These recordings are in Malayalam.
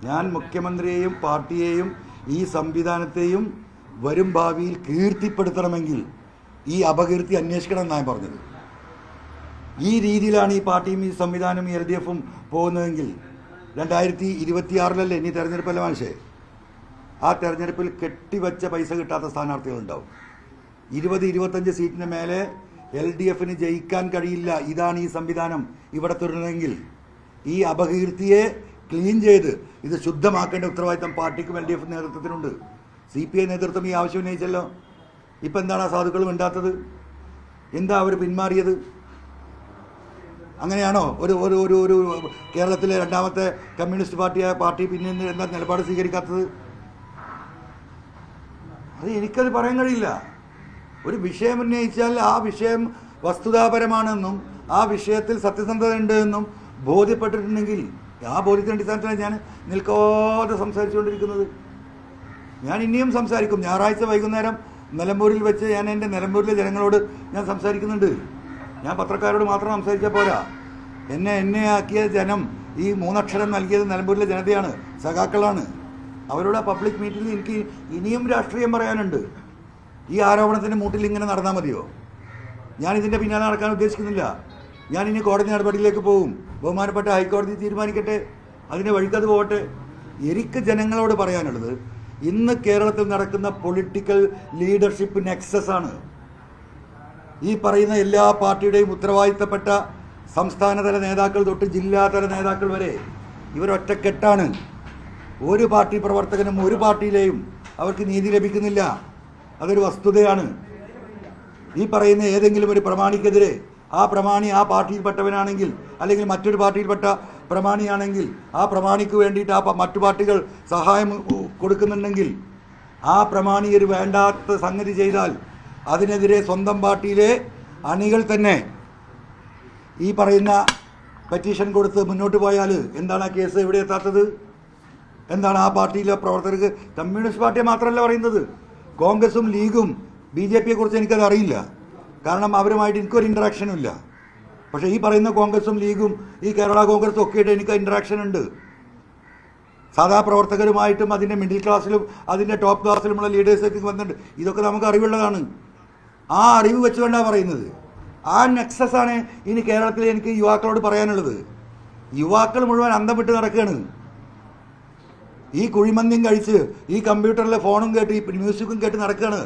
ഞാൻ മുഖ്യമന്ത്രിയെയും പാർട്ടിയെയും ഈ സംവിധാനത്തെയും വരും ഭാവിയിൽ കീർത്തിപ്പെടുത്തണമെങ്കിൽ ഈ അപകീർത്തി അന്വേഷിക്കണം എന്നാണ് പറഞ്ഞത്. ഈ രീതിയിലാണ് ഈ പാർട്ടിയും ഈ സംവിധാനവും ഈ LDF-ഉം പോകുന്നതെങ്കിൽ 2026 ഇനി തെരഞ്ഞെടുപ്പല്ല മനുഷ്യ, ആ തെരഞ്ഞെടുപ്പിൽ കെട്ടിവെച്ച പൈസ കിട്ടാത്ത സ്ഥാനാർത്ഥികളുണ്ടാവും. 20-25 സീറ്റിന് മേലെ LDF-ന് ജയിക്കാൻ കഴിയില്ല. ഇതാണ് ഈ സംവിധാനം ഇവിടെ തുടരുന്നതെങ്കിൽ ഈ അപകീർത്തിയെ ക്ലീൻ ചെയ്ത് ഇത് ശുദ്ധമാക്കേണ്ട ഉത്തരവാദിത്തം പാർട്ടിക്കും LDF നേതൃത്വത്തിനുണ്ട്. CPI നേതൃത്വം ഈ ആവശ്യം ഉന്നയിച്ചല്ലോ. ഇപ്പം എന്താണ് ആ സാധുക്കളും ഉണ്ടാത്തത്? എന്താ അവർ പിന്മാറിയത്? അങ്ങനെയാണോ ഒരു ഒരു ഒരു ഒരു കേരളത്തിലെ രണ്ടാമത്തെ കമ്മ്യൂണിസ്റ്റ് പാർട്ടി പിന്നെ എന്താ നിലപാട് സ്വീകരിക്കാത്തത്? അത് എനിക്കത് പറയാൻ കഴിയില്ല. ഒരു വിഷയം ഉന്നയിച്ചാൽ ആ വിഷയം വസ്തുതാപരമാണെന്നും ആ വിഷയത്തിൽ സത്യസന്ധത ഉണ്ട് എന്നും ബോധ്യപ്പെട്ടിട്ടുണ്ടെങ്കിൽ ആ ബോധ്യത്തിൻ്റെ അടിസ്ഥാനത്തിലാണ് ഞാൻ നിൽക്കാതെ സംസാരിച്ചുകൊണ്ടിരിക്കുന്നത്. ഞാൻ ഇനിയും സംസാരിക്കും. ഞായറാഴ്ച വൈകുന്നേരം നിലമ്പൂരിൽ വെച്ച് ഞാൻ എൻ്റെ നിലമ്പൂരിലെ ജനങ്ങളോട് ഞാൻ സംസാരിക്കുന്നുണ്ട്. ഞാൻ പത്രക്കാരോട് മാത്രം സംസാരിച്ചാൽ പോരാ. എന്നെ ആക്കിയ ജനം, ഈ 3 അക്ഷരം നൽകിയത് നിലമ്പൂരിലെ ജനതയാണ്, സഖാക്കളാണ്. അവരുടെ പബ്ലിക് മീറ്റിംഗിൽ എനിക്ക് ഇനിയും രാഷ്ട്രീയം പറയാനുണ്ട്. ഈ ആരോപണത്തിൻ്റെ മൂട്ടിൽ ഇങ്ങനെ നടന്നാൽ മതിയോ? ഞാനിതിൻ്റെ പിന്നാലെ നടക്കാൻ ഉദ്ദേശിക്കുന്നില്ല. ഞാൻ ഇനി കോടതി നടപടിയിലേക്ക് പോകും. ബഹുമാനപ്പെട്ട ഹൈക്കോടതി തീരുമാനിക്കട്ടെ, അതിൻ്റെ വഴിക്കത് പോകട്ടെ. എനിക്ക് ജനങ്ങളോട് പറയാനുള്ളത്, ഇന്ന് കേരളത്തിൽ നടക്കുന്ന പൊളിറ്റിക്കൽ ലീഡർഷിപ്പ് നെക്സസ് ആണ്. ഈ പറയുന്ന എല്ലാ പാർട്ടിയുടെയും ഉത്തരവാദിത്തപ്പെട്ട സംസ്ഥാനതല നേതാക്കൾ തൊട്ട് ജില്ലാതല നേതാക്കൾ വരെ ഇവരൊറ്റക്കെട്ടാണ്. ഒരു പാർട്ടി പ്രവർത്തകനും ഒരു പാർട്ടിയിലെയും അവർക്ക് നീതി ലഭിക്കുന്നില്ല. അതൊരു വസ്തുതയാണ്. ഈ പറയുന്ന ഏതെങ്കിലും ഒരു പ്രമാണിക്കെതിരെ ആ പ്രമാണി ആ പാർട്ടിയിൽപ്പെട്ടവനാണെങ്കിൽ അല്ലെങ്കിൽ മറ്റൊരു പാർട്ടിയിൽപ്പെട്ട പ്രമാണിയാണെങ്കിൽ ആ പ്രമാണിക്ക് വേണ്ടിയിട്ട് മറ്റു പാർട്ടികൾ സഹായം കൊടുക്കുന്നുണ്ടെങ്കിൽ ആ പ്രമാണി ഒരു വേണ്ടാത്ത സംഗതി ചെയ്താൽ അതിനെതിരെ സ്വന്തം പാർട്ടിയിലെ അണികൾ തന്നെ ഈ പറയുന്ന പെറ്റീഷൻ കൊടുത്ത് മുന്നോട്ട് പോയാൽ എന്താണ് ആ കേസ് എവിടെ എത്താത്തത്? എന്താണ് ആ പാർട്ടിയിലെ പ്രവർത്തകർക്ക്? കമ്മ്യൂണിസ്റ്റ് പാർട്ടിയെ മാത്രമല്ല പറയുന്നത്, കോൺഗ്രസും ലീഗും BJPയെ കുറിച്ച് എനിക്കത് അറിയില്ല. കാരണം അവരുമായിട്ട് എനിക്കൊരു ഇൻട്രാക്ഷനും ഇല്ല. പക്ഷേ ഈ പറയുന്ന കോൺഗ്രസും ലീഗും ഈ കേരള കോൺഗ്രസും ഒക്കെ ആയിട്ട് എനിക്ക് ഇൻട്രാക്ഷൻ ഉണ്ട്. സാധാ പ്രവർത്തകരുമായിട്ടും അതിൻ്റെ മിഡിൽ ക്ലാസ്സിലും അതിൻ്റെ ടോപ്പ് ക്ലാസ്സിലുമുള്ള ലീഡേഴ്സൊക്കെ വന്നിട്ടുണ്ട്. ഇതൊക്കെ നമുക്ക് അറിവുള്ളതാണ്. ആ അറിവ് വെച്ചുകൊണ്ടാണ് പറയുന്നത്. ആ നെക്സസാണ് ഇനി കേരളത്തിൽ എനിക്ക് യുവാക്കളോട് പറയാനുള്ളത്. യുവാക്കൾ മുഴുവൻ അന്തം വിട്ട് നടക്കുകയാണ്. ഈ കുഴിമന്തിയും കഴിച്ച് ഈ കമ്പ്യൂട്ടറിലെ ഫോണും കേട്ട് ഈ മ്യൂസിക്കും കേട്ട് നടക്കുകയാണ്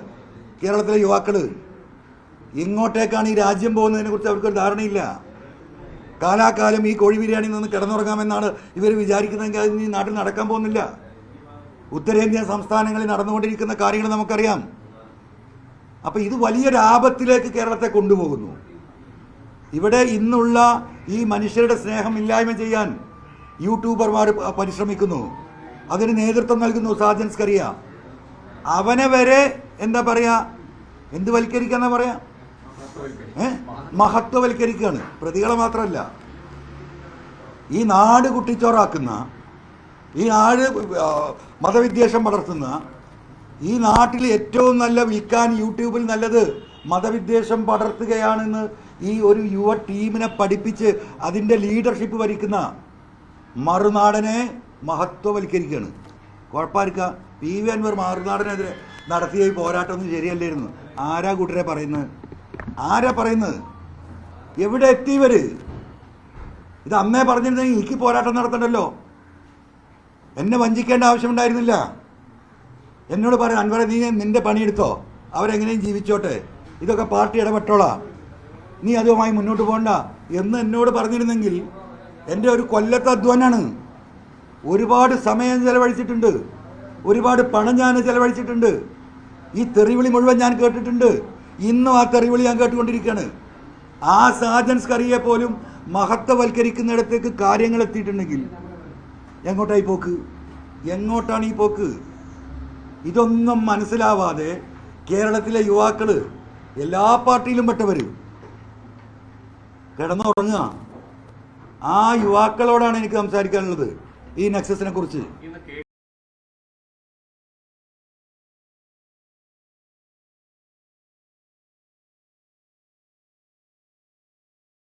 കേരളത്തിലെ യുവാക്കൾ. എങ്ങോട്ടേക്കാണ് ഈ രാജ്യം പോകുന്നതിനെ കുറിച്ച് അവർക്കൊരു ധാരണയില്ല. കാലാകാലം ഈ കോഴി ബിരിയാണിയിൽ നിന്ന് കിടന്നുറങ്ങാമെന്നാണ് ഇവർ വിചാരിക്കുന്നതെങ്കിൽ അത് ഈ നാട്ടിൽ നടക്കാൻ പോകുന്നില്ല. ഉത്തരേന്ത്യൻ സംസ്ഥാനങ്ങളിൽ നടന്നുകൊണ്ടിരിക്കുന്ന കാര്യങ്ങൾ നമുക്കറിയാം. അപ്പോൾ ഇത് വലിയൊരു ആപത്തിലേക്ക് കേരളത്തെ കൊണ്ടുപോകുന്നു. ഇവിടെ ഇന്നുള്ള ഈ മനുഷ്യരുടെ സ്നേഹം ഇല്ലായ്മ ചെയ്യാൻ യൂട്യൂബർമാർ പരിശ്രമിക്കുന്നു. അതിന് നേതൃത്വം നൽകുന്നു സാജൻ സ്കറിയ. അവനെ വരെ എന്താ പറയുക, എന്ത് വൽക്കരിക്കാന്നാ പറയാ, മഹത്വവൽക്കരിക്കുകയാണ്. പ്രതികളെ മാത്രമല്ല, ഈ നാട് കുട്ടിച്ചോറാക്കുന്ന, ഈ നാട് മതവിദ്വേഷം പടർത്തുന്ന, ഈ നാട്ടിൽ ഏറ്റവും നല്ല വിൽക്കാൻ യൂട്യൂബിൽ നല്ലത് മതവിദ്വേഷം പടർത്തുകയാണെന്ന് ഈ ഒരു യുവ ടീമിനെ പഠിപ്പിച്ച് അതിൻ്റെ ലീഡർഷിപ്പ് ഭരിക്കുന്ന മറുനാടനെ മഹത്വവൽക്കരിക്കുകയാണ്. കുഴപ്പമായിരിക്കുക. PV അൻവർ മറുനാടനെതിരെ നടത്തിയ ഈ പോരാട്ടമൊന്നും ശരിയല്ലായിരുന്നു. ആരാ കൂട്ടരെ പറയുന്നത്? ആരാ പറയുന്നത്? എവിടെ എത്തിയവർ? ഇത് അന്നേ പറഞ്ഞിരുന്നെങ്കിൽ എനിക്ക് പോരാട്ടം നടത്തണ്ടല്ലോ. എന്നെ വഞ്ചിക്കേണ്ട ആവശ്യമുണ്ടായിരുന്നില്ല. എന്നോട് പറയാം, അൻവറെ നീ നിൻ്റെ പണിയെടുത്തോ, അവരെങ്ങനെയും ജീവിച്ചോട്ടെ, ഇതൊക്കെ പാർട്ടി ഇടപെട്ടോളാം, നീ അതുമായി മുന്നോട്ട് പോകണ്ട എന്ന് എന്നോട് പറഞ്ഞിരുന്നെങ്കിൽ എൻ്റെ ഒരു കൊല്ലത്തെ അധ്വാനാണ്. ഒരുപാട് സമയം ചെലവഴിച്ചിട്ടുണ്ട്, ഒരുപാട് പണം ഞാൻ ചെലവഴിച്ചിട്ടുണ്ട്. ഈ തെറിവിളി മുഴുവൻ ഞാൻ കേട്ടിട്ടുണ്ട്. ഇന്നും ആ തെറിവിളി ഞാൻ കേട്ടുകൊണ്ടിരിക്കുകയാണ്. ആ സാജൻ സ്കറിയെ പോലും മഹത്വവൽക്കരിക്കുന്നിടത്തേക്ക് കാര്യങ്ങൾ എത്തിയിട്ടുണ്ടെങ്കിൽ എങ്ങോട്ടായി പോക്ക്? എങ്ങോട്ടാണ് ഈ പോക്ക്? ഇതൊന്നും മനസ്സിലാവാതെ കേരളത്തിലെ യുവാക്കൾ, എല്ലാ പാർട്ടിയിലും പെട്ടവർ കിടന്നുറങ്ങുക. ആ യുവാക്കളോടാണ് എനിക്ക് സംസാരിക്കാനുള്ളത് ഈ നെക്സസിനെ കുറിച്ച്.